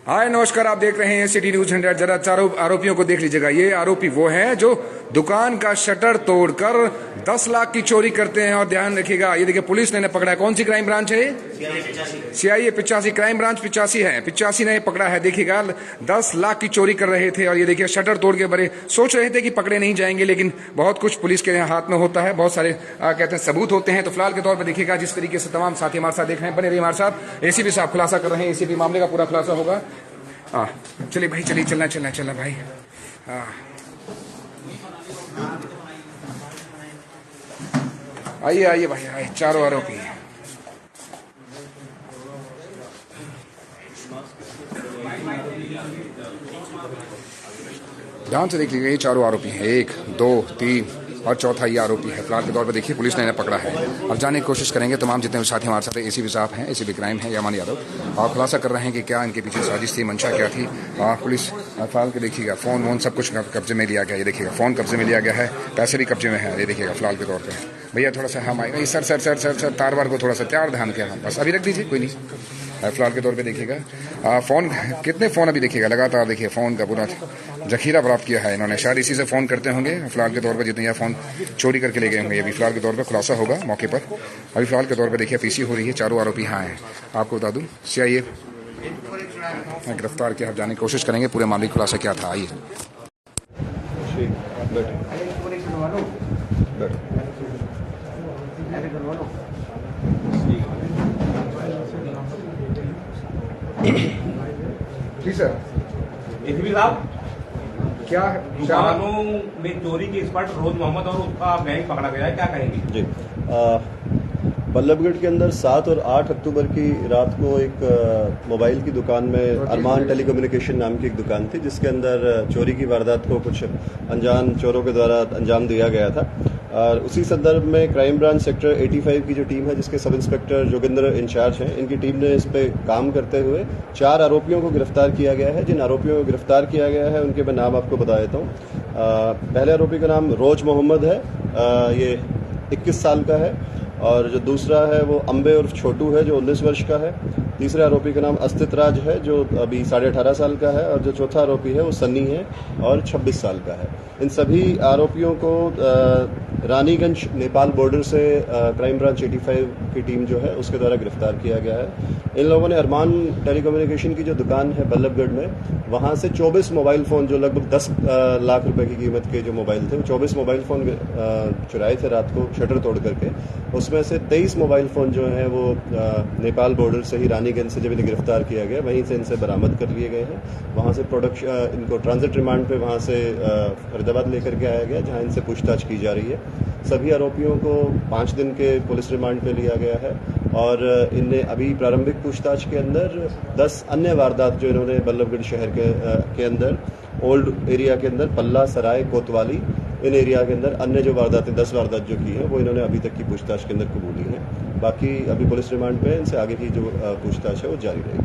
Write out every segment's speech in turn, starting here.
हाय नमस्कार, आप देख रहे हैं सिटी न्यूज 100। जरा चारों आरोपियों को देख लीजिएगा। ये आरोपी वो हैं जो दुकान का शटर तोड़कर 10 लाख की चोरी करते हैं। और ध्यान रखिएगा, ये देखिए पुलिस ने पकड़ा है। कौन सी क्राइम ब्रांच है? सीआईए 85, क्राइम ब्रांच 85 है। 85 ने पकड़ा है। देखिएगा 10 लाख की चोरी कर रहे थे और ये देखिए शटर तोड़ के बड़े सोच रहे थे कि पकड़े नहीं जाएंगे, लेकिन बहुत कुछ पुलिस के हाथ में होता है, बहुत सारे कहते हैं सबूत होते हैं। तो फिलहाल के तौर पर देखिएगा जिस तरीके से तमाम साथी हमारे साथ देख रहे हैं, बने रहिए हमारे साथ। एसीपी साहब खुलासा कर रहे हैं, एसीपी मामले का पूरा खुलासा होगा। चलिए भाई, चलिए चलना भाई। आइए भाई, आइए। चारों आरोपी ध्यान से देख लीजिए, ये चारों आरोपी हैं। 1, 2, 3 और चौथा ये आरोपी है। फिलहाल के तौर पर देखिए पुलिस ने इन्हें पकड़ा है। अब जानने की कोशिश करेंगे तमाम जितने भी साथी हमारे साथ हैं। एसीपी साहब हैं, एसीपी क्राइम है यमन यादव, और खुलासा कर रहे हैं कि क्या इनके पीछे साजिश थी, मंशा क्या थी। पुलिस फिलहाल के देखिएगा फोन वोन सब कुछ कब्जे में लिया गया। ये देखिएगा फोन कब्जे में लिया गया है, पैसे भी कब्जे में है। ये देखिएगा फिलहाल के तौर पर भैया थोड़ा सा हम आएगा सर तार वार को थोड़ा सा त्यार ध्यान किया, बस अभी रख दीजिए, कोई नहीं। फिलहाल के तौर पे देखिएगा फोन, कितने फोन अभी देखिएगा लगातार देखिए फोन का पूरा जखीरा प्राप्त किया है इन्होंने। शायद इसी से फोन करते होंगे। फिलहाल के तौर पे जितने फोन चोरी करके ले गए होंगे, अभी फिलहाल के तौर पे खुलासा होगा मौके पर। अभी फिलहाल के तौर पे देखिए पीसी हो रही है। चारों आरोपी यहाँ हैं। आपको बता दूं सीआईए गिरफ्तार किया। आप जाने की कोशिश करेंगे पूरे मामले का खुलासा क्या था। आइए जी सर। एसीपी साहब, क्या दुकानों में चोरी के एक्सपर्ट रोज मोहम्मद और उसका गैंग पकड़ा गया है, क्या कहेंगे? जी, बल्लभगढ़ के अंदर 7 और 8 अक्टूबर की रात को एक मोबाइल की दुकान में अरमान टेलीकम्युनिकेशन नाम की एक दुकान थी, जिसके अंदर चोरी की वारदात को कुछ अनजान चोरों के द्वारा अंजाम दिया गया था। और उसी संदर्भ में क्राइम ब्रांच सेक्टर 85 की जो टीम है, जिसके सब इंस्पेक्टर जोगिंदर इंचार्ज हैं, इनकी टीम ने इस पे काम करते हुए 4 आरोपियों को गिरफ्तार किया गया है। जिन आरोपियों को गिरफ्तार किया गया है उनके मैं नाम आपको बता देता हूँ। पहले आरोपी का नाम रोज मोहम्मद है, ये 21 साल का है। और जो दूसरा है वो अम्बे उर्फ छोटू है, जो 19 वर्ष का है। तीसरे आरोपी का नाम अस्तित राज है, जो अभी 18.5 साल का है। और जो चौथा आरोपी है वो सन्नी है और 26 साल का है। इन सभी आरोपियों को रानीगंज नेपाल बॉर्डर से क्राइम ब्रांच 85 की टीम जो है उसके द्वारा गिरफ्तार किया गया है। इन लोगों ने अरमान टेलीकम्युनिकेशन की जो दुकान है बल्लभगढ़ में, वहां से 24 मोबाइल फोन, जो लगभग 10 लाख रुपए की कीमत के जो मोबाइल थे, 24 मोबाइल फोन चुराए थे रात को शटर तोड़ करके। उसमें से 23 मोबाइल फोन जो हैं वो नेपाल बॉर्डर से ही रानीगंज से जब इन्हें गिरफ्तार किया गया, वहीं से इनसे बरामद कर लिए गए हैं। वहां से इनको ट्रांजिट रिमांड पे वहां से फरीदाबाद लेकर के आया गया, जहां इनसे पूछताछ की जा रही है। सभी आरोपियों को 5 दिन के पुलिस रिमांड पे लिया गया है। और इनने अभी प्रारंभिक पूछताछ के अंदर 10 अन्य वारदात जो इन्होंने बल्लभगढ़ शहर के अंदर ओल्ड एरिया के अंदर पल्ला, सराय, कोतवाली, इन एरिया के अंदर अन्य जो वारदातें 10 वारदात जो की है वो इन्होंने अभी तक की पूछताछ के अंदर कबूली है। बाकी अभी पुलिस रिमांड पे इनसे आगे की जो पूछताछ है वो जारी रहेगी।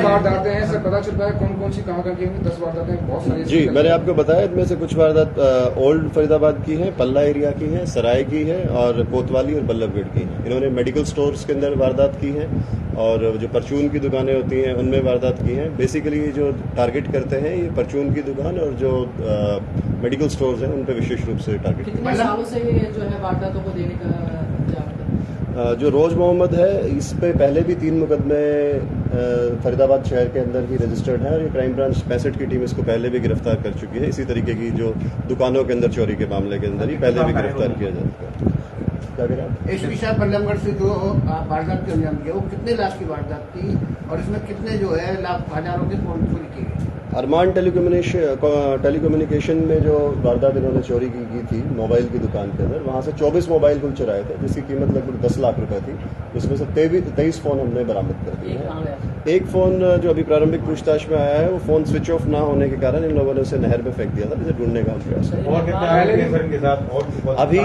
वारदातें हैं सर, पता चलता है कौन सी कहाँ की होंगी? 10 वारदातें बहुत सारी। जी, मैंने आपको बताया इनमें से कुछ वारदात ओल्ड फरीदाबाद की है, पल्ला एरिया की है, सराय की है और कोतवाली और बल्लभगढ़ की है। इन्होंने मेडिकल स्टोर्स के अंदर वारदात की है और जो परचून की दुकानें होती हैं उनमें वारदात की हैं। बेसिकली जो टारगेट करते हैं ये परचून की दुकान और जो मेडिकल स्टोर्स हैं उन पर विशेष रूप से टारगेट। कितने सालों से जो है वारदातों को देने का जो रोज मोहम्मद है, इस पे पहले भी 3 मुकदमे फरीदाबाद शहर के अंदर ही रजिस्टर्ड है और ये क्राइम ब्रांच 65 की टीम इसको पहले भी गिरफ्तार कर चुकी है। इसी तरीके की जो दुकानों के अंदर चोरी के मामले के अंदर ही पहले भी गिरफ्तार किया जा चुका है। क्या कह रहे हैं? एसपी साहब, बल्लभगढ़ से जो वारदात के अंजाम दिया वो कितने लाख की वारदात थी और इसमें कितने जो है लाख हजारों के फोन चोरी किए गए? अरमान टेलीकम्युनिकेशन में जो वारदात इन्होंने चोरी की थी मोबाइल की दुकान के अंदर, वहां से 24 मोबाइल फोन चुराए थे, जिसकी कीमत लगभग 10 लाख रुपए थी। उसमें से 23 फोन हमने बरामद कर दिए हैं। एक फोन जो अभी प्रारंभिक पूछताछ में आया है, वो फोन स्विच ऑफ ना होने के कारण इन लोगों ने उसे नहर में फेंक दिया था, जिसे ढूंढने का प्रयास है। अभी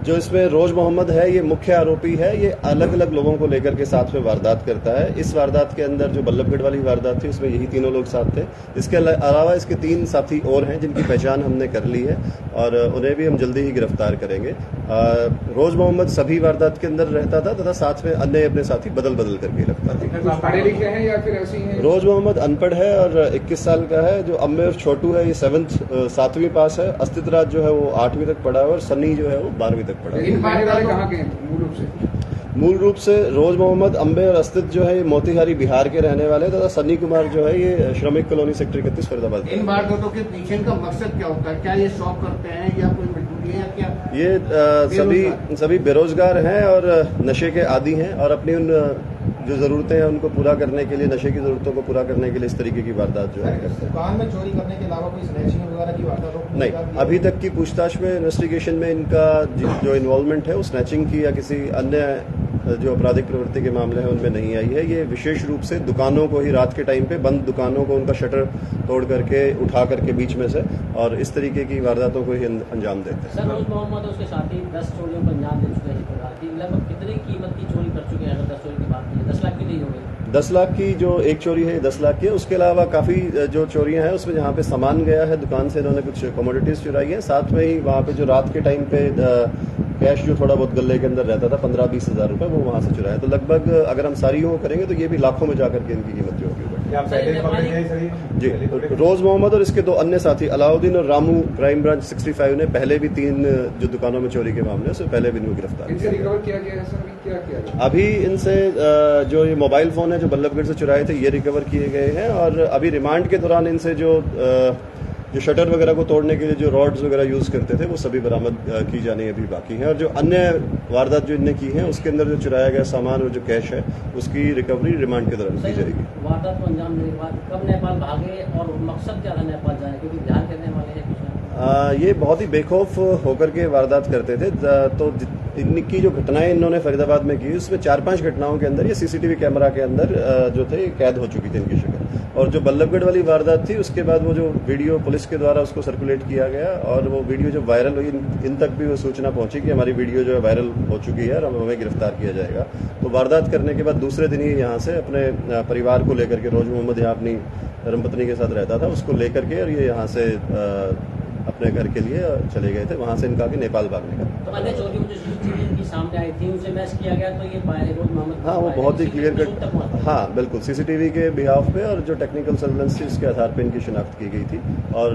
जो इसमें रोज मोहम्मद है, ये मुख्य आरोपी है। ये अलग अलग लोगों को लेकर के साथ में वारदात करता है। इस वारदात के अंदर जो बल्लभगढ़ वाली वारदात थी उसमें यही तीनों लोग साथ थे। इसके अलावा इसके 3 साथी और हैं जिनकी पहचान हमने कर ली है और उन्हें भी हम जल्दी ही गिरफ्तार करेंगे। रोज मोहम्मद सभी वारदात के अंदर रहता था तथा साथ में अन्य अपने साथी बदल बदल करके रखता था। पढ़े लिखे हैं या फिर ऐसे ही हैं? रोज मोहम्मद अनपढ़ है और 21 साल का है। जो अम्मे और छोटू है ये 7वीं पास है। अस्तित राज जो है वो 8वीं तक पढ़ा है और सन्नी जो है वो 12वीं तक पढ़ा है। इन रहने वाले कहाँ के हैं मूल रूप से? मूल रूप से रोज मोहम्मद, अम्बे और अस्तित जो है ये मोतिहारी बिहार के रहने वाले तथा सन्नी कुमार जो है ये श्रमिक कॉलोनी सेक्टर 31 फरीदाबाद। इन वारदातों के पीछे इनका मकसद क्या होता है? क्या ये शौक करते हैं या कोई मजबूरी है या क्या? ये सभी बेरोजगार हैं और नशे के आदी हैं और अपनी उन जो जरूरतें हैं उनको पूरा करने के लिए, नशे की जरूरतों को पूरा करने के लिए इस तरीके की वारदात जो है करते हैं। दुकान में चोरी करने के अलावा कोई स्नैचिंग वगैरह की वारदात नहीं, अभी तक की पूछताछ में, इन्वेस्टिगेशन में इनका जो इन्वॉल्वमेंट है वो स्नैचिंग की या किसी अन्य जो आपराधिक प्रवृत्ति के मामले हैं उनमें नहीं आई है। ये विशेष रूप से दुकानों को ही रात के टाइम पे बंद दुकानों को उनका शटर तोड़ करके उठा करके बीच में से और इस तरीके की वारदातों को ही अंजाम देते हैं। सर, रोज मोहम्मद और उसके साथी 10 चोरियों को अंजाम दे चुके हैं। लगभग कितनी कीमत की चोरी कर चुके हैं? अगर 10 चोरी की बात करें 10 लाख की नहीं होगी? 10 लाख की जो एक चोरी है 10 लाख की है। उसके अलावा काफी जो चोरियां हैं उसमें जहाँ पे सामान गया है दुकान से इन्होंने कुछ कमोडिटीज चुराई है। साथ में ही वहाँ पे जो रात के टाइम पे कैश जो थोड़ा बहुत गले के अंदर रहता था 15-20 हजार रुपए वो वहाँ से चुराया। तो लगभग अगर हम सारी वो करेंगे तो ये भी लाखों में जाकर के इनकी कीमत जो होगी। जी, रोज मोहम्मद और इसके 2 अन्य साथी अलाउद्दीन और रामू क्राइम ब्रांच 65 ने पहले भी 3 जो दुकानों में चोरी के मामले से पहले भी इनको गिरफ्तार इनसे रिकवर किया गया है सर? क्या किया गया? अभी इनसे जो ये मोबाइल फोन है जो बल्लभगढ़ से चुराए थे ये रिकवर किए गए हैं और अभी रिमांड के दौरान इनसे जो शटर वगैरह को तोड़ने के लिए जो रॉड्स वगैरह यूज करते थे वो सभी बरामद की जानी अभी बाकी है। और जो अन्य वारदात जो इनने की है उसके अंदर जो चुराया गया सामान और जो कैश है उसकी रिकवरी रिमांड के दौरान की जाएगी। वारदात को अंजाम देने के बाद कब नेपाल भागे और मकसद क्या था नेपाल जाने? क्योंकि बिहार करने वाले हैं ये बहुत ही बेखौफ होकर के वारदात करते थे। तो इनकी जो घटनाएं इन्होंने फरीदाबाद में की उसमें 4-5 घटनाओं के अंदर ये सीसीटीवी कैमरा के अंदर जो थे कैद हो चुकी थी इनकी शक्ल। और जो बल्लभगढ़ वाली वारदात थी उसके बाद वो जो वीडियो पुलिस के द्वारा उसको सर्कुलेट किया गया और वो वीडियो जब वायरल हुई इन तक भी वो सूचना पहुंची कि हमारी वीडियो जो है वायरल हो चुकी है और हमें गिरफ्तार किया जाएगा। तो वारदात करने के बाद दूसरे दिन ही यहाँ से अपने परिवार को लेकर के, रोज मोहम्मद यहाँ अपनी धर्मपत्नी के साथ रहता था, उसको लेकर के और ये यहाँ से अपने घर के लिए चले गए थे। वहां से इनका कि नेपाल भागने का। तो अन्य चोरी जो सीसीटीवी की सामने आई थी उनसे मैच किया गया तो ये रोज मोहम्मद, हाँ वो बहुत ही क्लियर कट, हाँ बिल्कुल सीसीटीवी के बिहाफ पे और जो टेक्निकल सर्वेलेंस थी उसके आधार पे इनकी शिनाख्त की गई थी और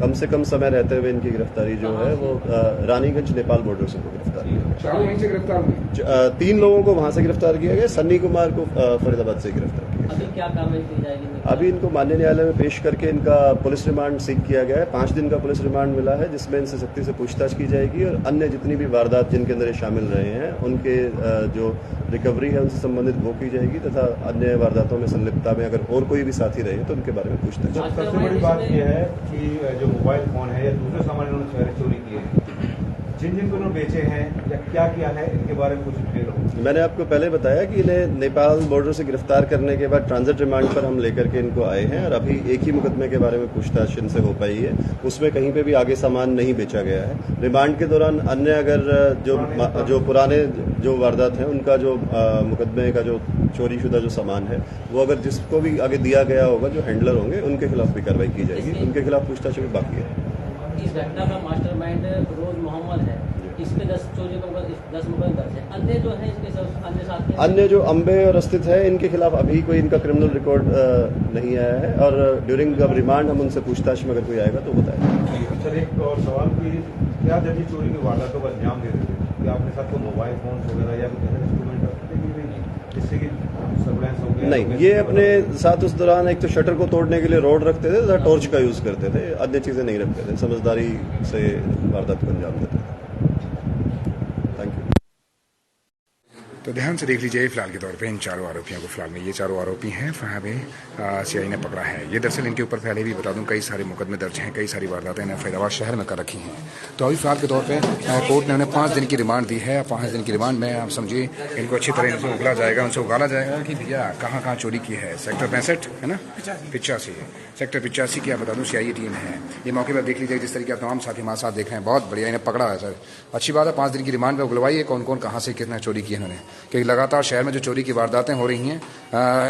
कम से कम समय रहते हुए इनकी गिरफ्तारी जो है वो रानीगंज नेपाल बॉर्डर से गिरफ्तार किया। 3 लोगों को वहां से गिरफ्तार किया गया। सन्नी कुमार को फरीदाबाद से गिरफ्तार किया। अभी क्या कार्रवाई की जाएगी? अभी इनको माननीय न्यायालय में पेश करके इनका पुलिस रिमांड सीख किया गया है। 5 दिन का पुलिस रिमांड मिला है जिसमें इनसे सख्ती से पूछताछ की जाएगी और अन्य जितनी भी वारदात जिनके अंदर ये शामिल रहे हैं उनके जो रिकवरी है उनसे संबंधित वो की जाएगी तथा अन्य वारदातों में संलिप्तता में अगर और कोई भी साथी रहे तो उनके बारे में पूछताछ। सबसे बड़ी बात यह है कि जो मोबाइल फोन है या दूसरे सामान इन्होंने चोरी किए हैं, जिन को इन्होंने बेचे हैं या क्या किया है, इनके बारे में कुछ डिटेल हो। मैंने आपको पहले बताया कि इन्हें नेपाल बॉर्डर से गिरफ्तार करने के बाद ट्रांजिट रिमांड पर हम लेकर के इनको आए हैं और अभी एक ही मुकदमे के बारे में पूछताछ इनसे हो पाई है। उसमें कहीं पे भी आगे सामान नहीं बेचा गया है। रिमांड के दौरान अन्य अगर जो पुराने जो वारदात हैं उनका जो मुकदमे का जो चोरी शुदा जो सामान है वो अगर जिसको भी आगे दिया गया होगा जो हैंडलर होंगे उनके खिलाफ भी कार्रवाई की जाएगी। उनके खिलाफ पूछताछ भी बाकी है। इस घटना का मास्टरमाइंड रोज मोहम्मद है। इसके 10 चोरी का 10 मुकदमे दर्ज है। अन्य जो है इसके अन्य साथी, अन्य जो अम्बे और अस्तित है इनके खिलाफ अभी कोई इनका क्रिमिनल रिकॉर्ड नहीं आया है और ड्यूरिंग रिमांड हम उनसे पूछताछ में अगर कोई आएगा तो बताएगा। सर एक और सवाल कि क्या जब ये चोरी की वारदातों का अंजाम दे रहे थे क्या आपके साथ कोई मोबाइल फोन वगैरह या कुछ ऐसा इंस्ट्रूमेंट रखते थे जिससे कि सर्वेलेंस हो गया? नहीं, ये अपने साथ उस दौरान एक तो शटर को तोड़ने के लिए रोड रखते थे तथा टॉर्च का यूज करते थे। अन्य चीजें नहीं रखते थे। समझदारी से वारदात को अंजाम देते थे। Thank you. तो ध्यान से देख लीजिए फिलहाल के तौर पे इन चारों आरोपियों को, फिलहाल में ये चारों आरोपी हैं, वहाँ पे सीआई ने पकड़ा है। ये दरअसल इनके ऊपर पहले भी बता दूं कई सारे मुकदमे दर्ज हैं, कई सारी वारदातें इन्हें फैजाबाद शहर में कर रखी हैं। तो अभी फिलहाल के तौर पे कोर्ट ने उन्हें 5 दिन की रिमांड दी है। 5 दिन की रिमांड में आप समझिए इनको अच्छी तरह इनसे उगला जाएगा, उनसे उगाला जाएगा कि भैया कहाँ कहाँ चोरी की है। सेक्टर 65 है ना, 85 सेक्टर 85 की आप बता दूं सीआई टीम है। ये मौके पर देख लीजिए जिस तरीके आप तमाम साथी हमारे साथ देख रहे हैं, बहुत बढ़िया इन्हें पकड़ा है सर। अच्छी बात है, 5 दिन की रिमांड में उगलवाइए कौन कौन कहाँ से कितना चोरी की है इन्होंने, क्योंकि लगातार शहर में जो चोरी की वारदातें हो रही हैं,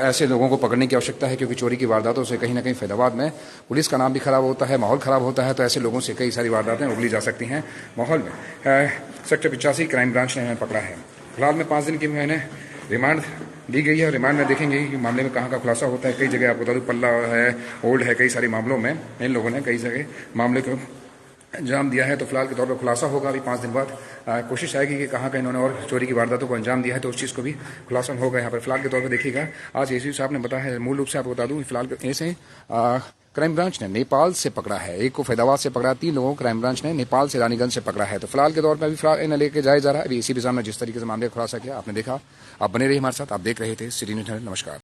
ऐसे लोगों को पकड़ने की आवश्यकता है, क्योंकि चोरी की वारदातों से कहीं ना कहीं फैजाबाद में पुलिस का नाम भी खराब होता है, माहौल खराब होता है। तो ऐसे लोगों से कई सारी वारदातें उगली जा सकती हैं माहौल में। सेक्टर 85 क्राइम ब्रांच ने इन्हें पकड़ा है। फिलहाल में 5 दिन की मैंने रिमांड दी गई है। रिमांड में देखेंगे कि मामले में कहाँ का खुलासा होता है। कई जगह आपको बता दूं पल्ला है, ओल्ड है, कई सारे मामलों में इन लोगों ने कई जगह मामले को अंजाम दिया है। तो फिलहाल के तौर पर खुलासा होगा अभी 5 दिन बाद। कोशिश आएगी कि कहाँ का इन्होंने और चोरी की वारदातों को अंजाम दिया है, तो उस चीज़ को भी खुलासा होगा यहाँ पर। फिलहाल के तौर पर देखिएगा आज एसीपी साहब ने बताया, मूल रूप से आपको बता दूं फिलहाल ऐसे क्राइम ब्रांच ने नेपाल से पकड़ा है, एक को फैजाबाद से पकड़ा, 3 लोगों को क्राइम ब्रांच ने नेपाल से रानीगंज से पकड़ा है। तो फिलहाल के तौर पर अभी फिलहाल इन्हें लेके जाया जा रहा है। अभी एसीपी साहब ने जिस तरीके से मामले का खुलासा किया आपने देखा। आप बने रहिए हमारे साथ, आप देख रहे थे सिटी न्यूज़। नमस्कार।